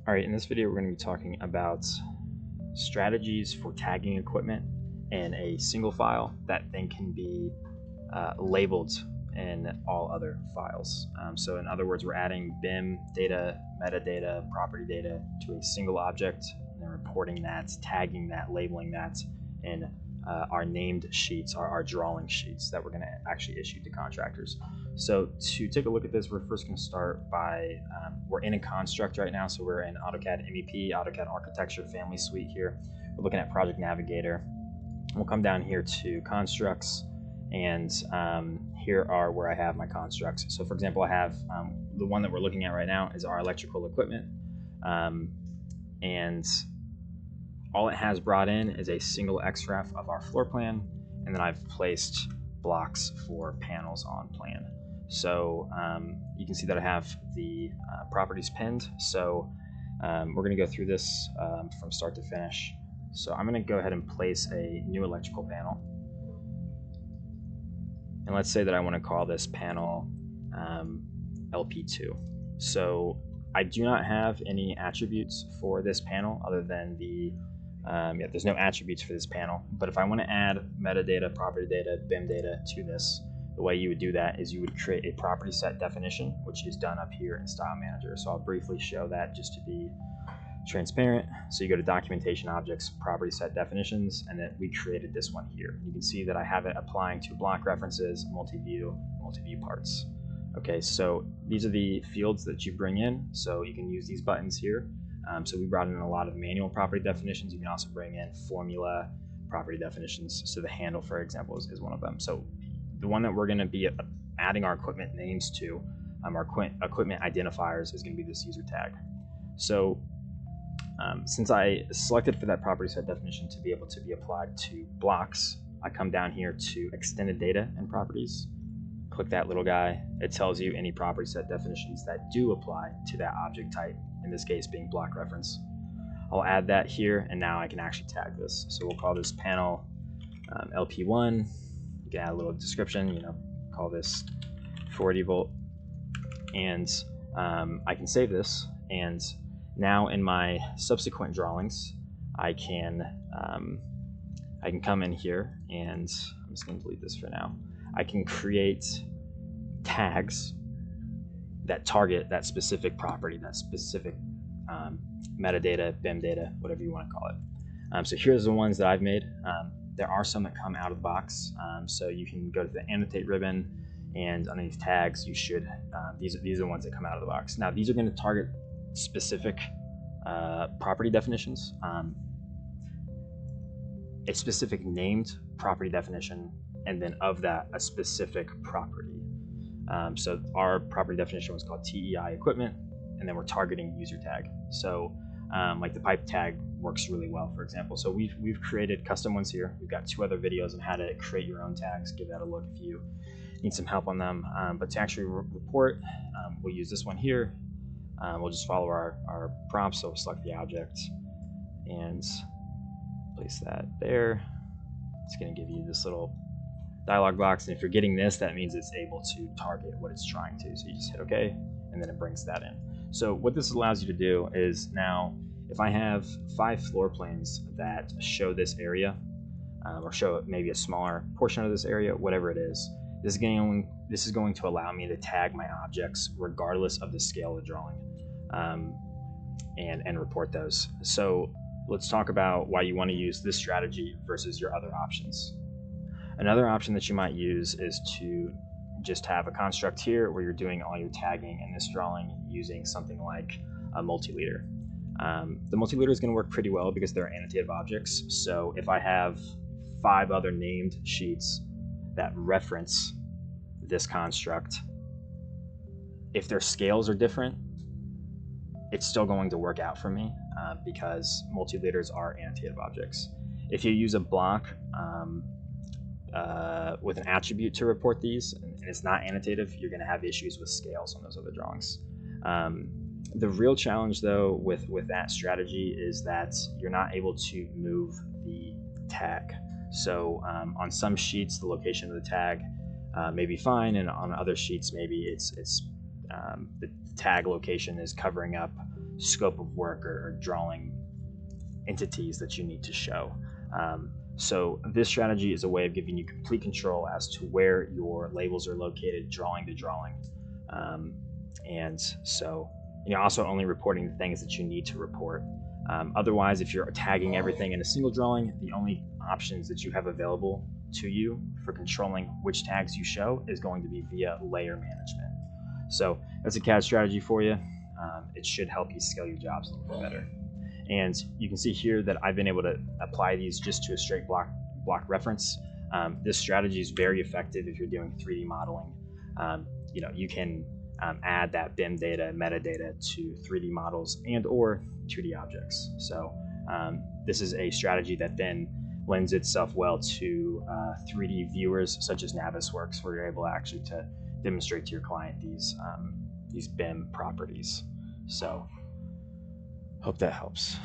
All right, in this video, we're going to be talking about strategies for tagging equipment in a single file that then can be labeled in all other files. So in other words, we're adding BIM data, metadata, property data to a single object, and then reporting that, tagging that, labeling that in our named sheets, our drawing sheets that we're going to actually issue to contractors. So to take a look at this, we're first going to start by, we're in a construct right now, so we're in AutoCAD MEP, AutoCAD Architecture Family Suite here. We're looking at Project Navigator. We'll come down here to constructs, and here are where I have my constructs. So for example, I have the one that we're looking at right now is our electrical equipment, and all it has brought in is a single XREF of our floor plan, and then I've placed blocks for panels on plan. So you can see that I have the properties pinned. So we're going to go through this from start to finish. So I'm going to go ahead and place a new electrical panel. And let's say that I want to call this panel LP2. So I do not have any attributes for this panel other than the, there's no attributes for this panel. But if I want to add metadata, property data, BIM data to this, the way you would do that is you would create a property set definition, which is done up here in Style Manager. So I'll briefly show that just to be transparent. So you go to Documentation Objects, Property Set Definitions, and then we created this one here. You can see that I have it applying to block references, multi-view parts. Okay, so these are the fields that you bring in. So you can use these buttons here. So we brought in a lot of manual property definitions. You can also bring in formula property definitions. So the handle, for example, is one of them. So the one that we're going to be adding our equipment names to, our equipment identifiers, is going to be this user tag. So since I selected for that property set definition to be able to be applied to blocks, I come down here to Extended Data and Properties. Click that little guy. It tells you any property set definitions that do apply to that object type, in this case being block reference. I'll add that here, and now I can actually tag this. So we'll call this panel LP1. You can add a little description, call this 40 volt, and I can save this. And now in my subsequent drawings, I can come in here, and I'm just going to delete this for now. I can create tags that target that specific property, that specific metadata, BIM data, whatever you want to call it. So here's the ones that I've made. There are some that come out of the box, so you can go to the annotate ribbon, and underneath tags, you should, these are the ones that come out of the box. Now these are going to target specific property definitions, a specific named property definition, and then of that, a specific property. So our property definition was called TEI equipment, and then we're targeting user tag. So like the pipe tag works really well, for example. So we've created custom ones here. We've got 2 other videos on how to create your own tags. Give that a look if you need some help on them. But to actually report, we'll use this one here. We'll just follow our prompts. So we'll select the object and place that there. It's going to give you this little dialog box, and if you're getting this, that means it's able to target what it's trying to. So you just hit OK, and then it brings that in. So what this allows you to do is, now if I have 5 floor plans that show this area, or show maybe a smaller portion of this area, whatever it is, this is going to allow me to tag my objects regardless of the scale of the drawing, and report those. So let's talk about why you want to use this strategy versus your other options. Another option that you might use is to just have a construct here where you're doing all your tagging in this drawing using something like a multi-leader. The multi-leader is going to work pretty well because they're annotative objects. So if I have 5 other named sheets that reference this construct, if their scales are different, it's still going to work out for me because multi-leaders are annotative objects. If you use a block with an attribute to report these, and it's not annotative, you're going to have issues with scales on those other drawings. The real challenge, though, with that strategy is that you're not able to move the tag. So on some sheets, the location of the tag may be fine, and on other sheets, maybe it's the tag location is covering up scope of work or drawing entities that you need to show. So this strategy is a way of giving you complete control as to where your labels are located, drawing to drawing. And so, also only reporting the things that you need to report. Otherwise, if you're tagging everything in a single drawing, the only options that you have available to you for controlling which tags you show is going to be via layer management. So that's a CAD strategy for you. It should help you scale your jobs a little bit better. And you can see here that I've been able to apply these just to a straight block reference. This strategy is very effective if you're doing 3D modeling. You can add that BIM data, metadata to 3D models and or 2D objects. So this is a strategy that then lends itself well to 3D viewers such as Navisworks, where you're able actually to demonstrate to your client these BIM properties. So hope that helps.